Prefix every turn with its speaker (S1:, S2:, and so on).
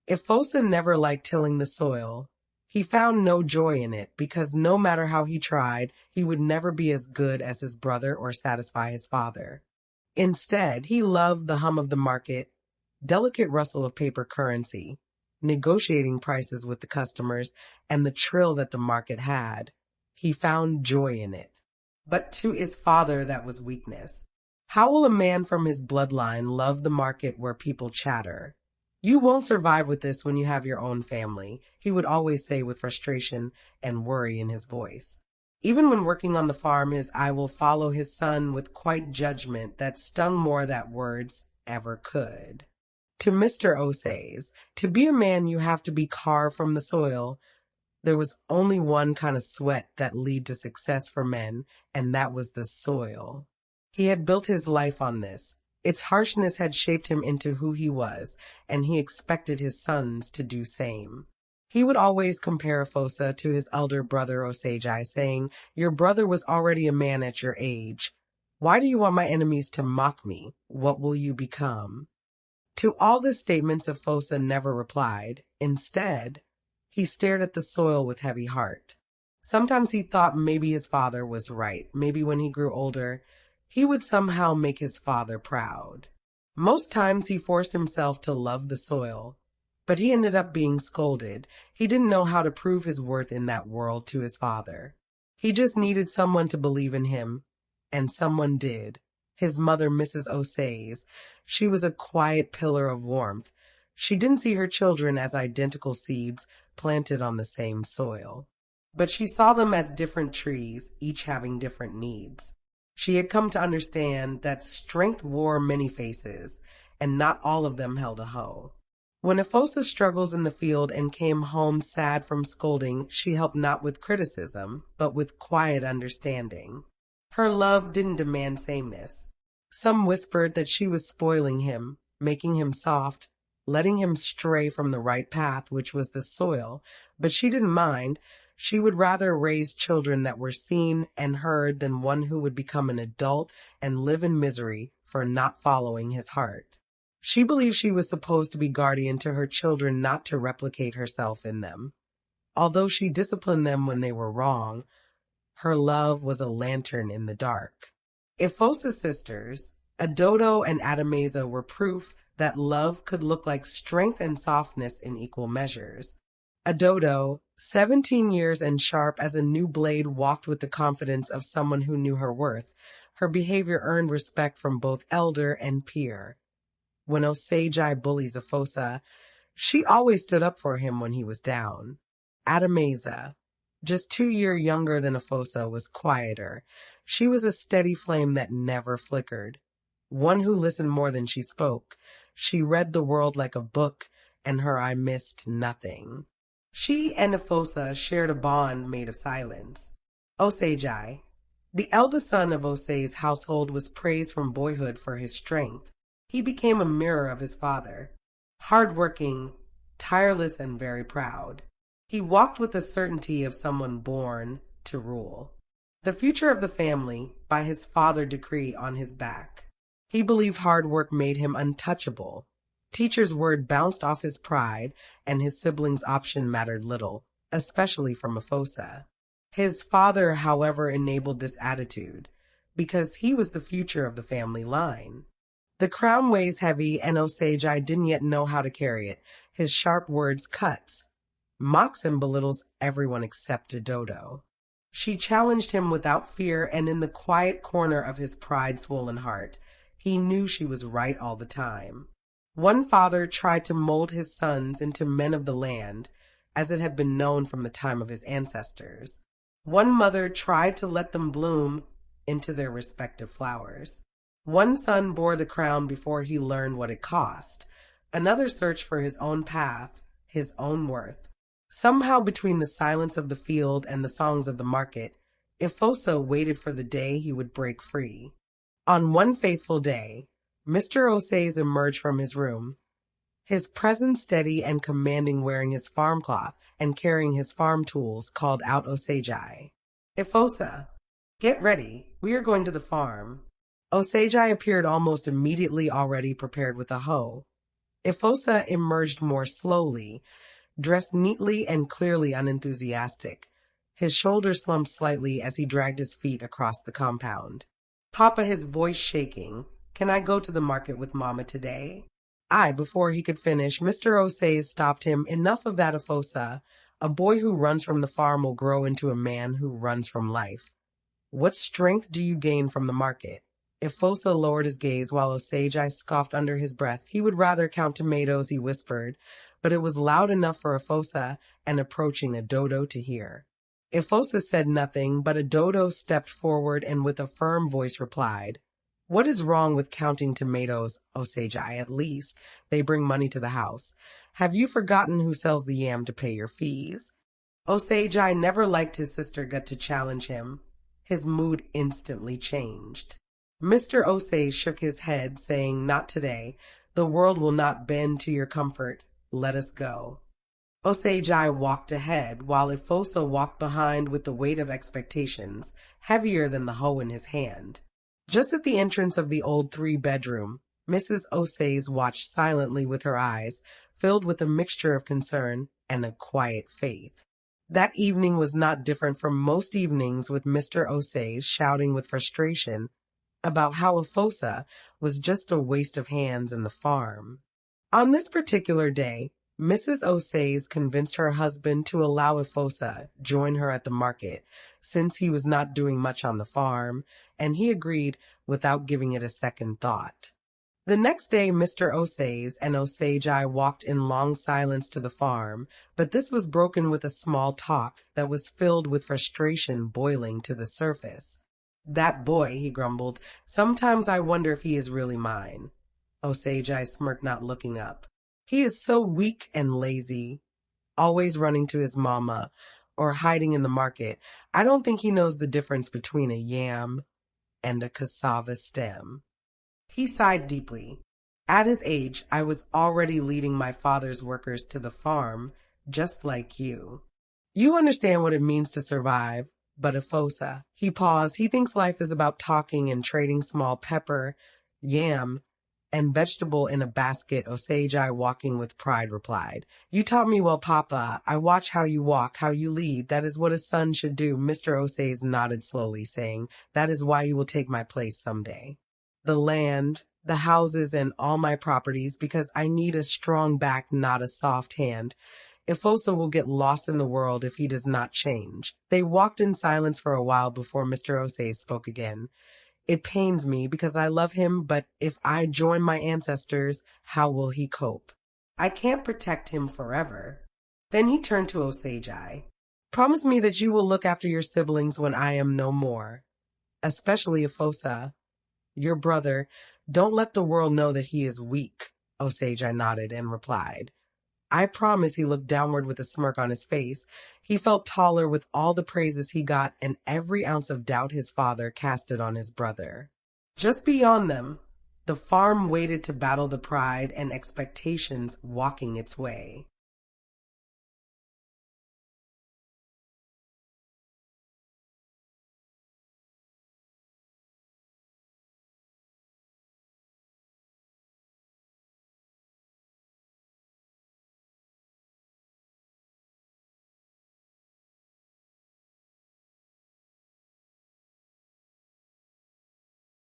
S1: Efosa never liked tilling the soil. He found no joy in it because no matter how he tried, he would never be as good as his brother or satisfy his father. Instead, he loved the hum of the market, delicate rustle of paper currency, negotiating prices with the customers, and the thrill that the market had. He found joy in it. But to his father, that was weakness. How will a man from his bloodline love the market where people chatter? You won't survive with this when you have your own family, he would always say with frustration and worry in his voice. Even when working on the farm, his eye will follow his son with quiet judgment that stung more than words ever could. To Mr. Osaze, to be a man you have to be carved from the soil. There was only one kind of sweat that led to success for men, and that was the soil. He had built his life on this. Its harshness had shaped him into who he was, and he expected his sons to do same. He would always compare Efosa to his elder brother Osagi, saying, "Your brother was already a man at your age. Why do you want my enemies to mock me? What will you become?" To all the statements, Efosa never replied. Instead, he stared at the soil with heavy heart. Sometimes he thought maybe his father was right. Maybe when he grew older, he would somehow make his father proud. Most times he forced himself to love the soil, but he ended up being scolded. He didn't know how to prove his worth in that world to his father. He just needed someone to believe in him, and someone did. His mother, Mrs. Osaze. She was a quiet pillar of warmth. She didn't see her children as identical seeds planted on the same soil, but she saw them as different trees, each having different needs. She had come to understand that strength wore many faces, and not all of them held a hoe. When Efosa struggles in the field and came home sad from scolding, she helped not with criticism, but with quiet understanding. Her love didn't demand sameness. Some whispered that she was spoiling him, making him soft, letting him stray from the right path, which was the soil, but she didn't mind. She would rather raise children that were seen and heard than one who would become an adult and live in misery for not following his heart. She believed she was supposed to be guardian to her children, not to replicate herself in them. Although she disciplined them when they were wrong, her love was a lantern in the dark. Efosa's sisters, Adodo and Adameza, were proof that love could look like strength and softness in equal measures. Adodo, 17 years and sharp as a new blade, walked with the confidence of someone who knew her worth. Her behavior earned respect from both elder and peer. When Osagi bullies Efosa, she always stood up for him when he was down. Adameza, just 2 years younger than Efosa, was quieter. She was a steady flame that never flickered, one who listened more than she spoke. She read the world like a book, and her eye missed nothing. She and Efosa shared a bond made of silence. Osagi, the eldest son of Osaze's household, was praised from boyhood for his strength. He became a mirror of his father, hard-working, tireless, and very proud. He walked with the certainty of someone born to rule. The future of the family, by his father's decree, on his back. He believed hard work made him untouchable. Teacher's word bounced off his pride, and his siblings' option mattered little, especially from Efosa. His father, however, enabled this attitude, because he was the future of the family line. The crown weighs heavy, and Osagi didn't yet know how to carry it. His sharp words cuts, mocks and belittles everyone except Adodo. She challenged him without fear, and in the quiet corner of his pride-swollen heart, he knew she was right all the time. One father tried to mold his sons into men of the land, as it had been known from the time of his ancestors. One mother tried to let them bloom into their respective flowers. One son bore the crown before he learned what it cost. Another searched for his own path, his own worth. Somehow, between the silence of the field and the songs of the market, Efosa waited for the day he would break free. On one faithful day, Mr. Osaze emerged from his room, his presence steady and commanding, wearing his farm cloth and carrying his farm tools, called out Osagi. "Efosa, get ready. We are going to the farm." Osagi appeared almost immediately, already prepared with a hoe. Efosa emerged more slowly, dressed neatly and clearly unenthusiastic. His shoulders slumped slightly as he dragged his feet across the compound. Papa, his voice shaking, can I go to the market with Mama today? Before he could finish, Mr. Osaze stopped him. Enough of that, Efosa. A boy who runs from the farm will grow into a man who runs from life. What strength do you gain from the market? Efosa lowered his gaze while Osagi scoffed under his breath. He would rather count tomatoes, he whispered, but it was loud enough for Efosa and approaching a dodo to hear. Efosa said nothing, but a dodo stepped forward and with a firm voice replied, what is wrong with counting tomatoes, Osagi? At least they bring money to the house. Have you forgotten who sells the yam to pay your fees? Osagi never liked his sister got to challenge him. His mood instantly changed. Mr. Osaze shook his head, saying, not today. The world will not bend to your comfort. Let us go. Osagi walked ahead, while Efosa walked behind with the weight of expectations, heavier than the hoe in his hand. Just at the entrance of the old three-bedroom, Mrs. Osaze watched silently with her eyes, filled with a mixture of concern and a quiet faith. That evening was not different from most evenings, with Mr. Osaze shouting with frustration about how Efosa was just a waste of hands in the farm. On this particular day, Mrs. Osaze convinced her husband to allow Efosa join her at the market, since he was not doing much on the farm, and he agreed without giving it a second thought. The next day, Mr. Osaze and Osagi walked in long silence to the farm, but this was broken with a small talk that was filled with frustration boiling to the surface. That boy, he grumbled, sometimes I wonder if he is really mine. Osagi smirked, not looking up. He is so weak and lazy, always running to his mama or hiding in the market. I don't think he knows the difference between a yam and a cassava stem. He sighed deeply. At his age, I was already leading my father's workers to the farm, just like you. You understand what it means to survive, but Efosa. He paused. He thinks life is about talking and trading small pepper, yam, and vegetable in a basket, Osagi, walking with pride, replied. You taught me well, Papa. I watch how you walk, how you lead. That is what a son should do. Mr. Osaze nodded slowly, saying, that is why you will take my place someday. The land, the houses, and all my properties, because I need a strong back, not a soft hand. Efosa will get lost in the world if he does not change. They walked in silence for a while before Mr. Osaze spoke again. It pains me because I love him, but if I join my ancestors, how will he cope? I can't protect him forever. Then he turned to Osagi. Promise me that you will look after your siblings when I am no more, especially Efosa, your brother. Don't let the world know that he is weak. Osagi nodded and replied. I promise. He looked downward with a smirk on his face. He felt taller with all the praises he got and every ounce of doubt his father casted on his brother. Just beyond them, the farm waited to battle the pride and expectations walking its way.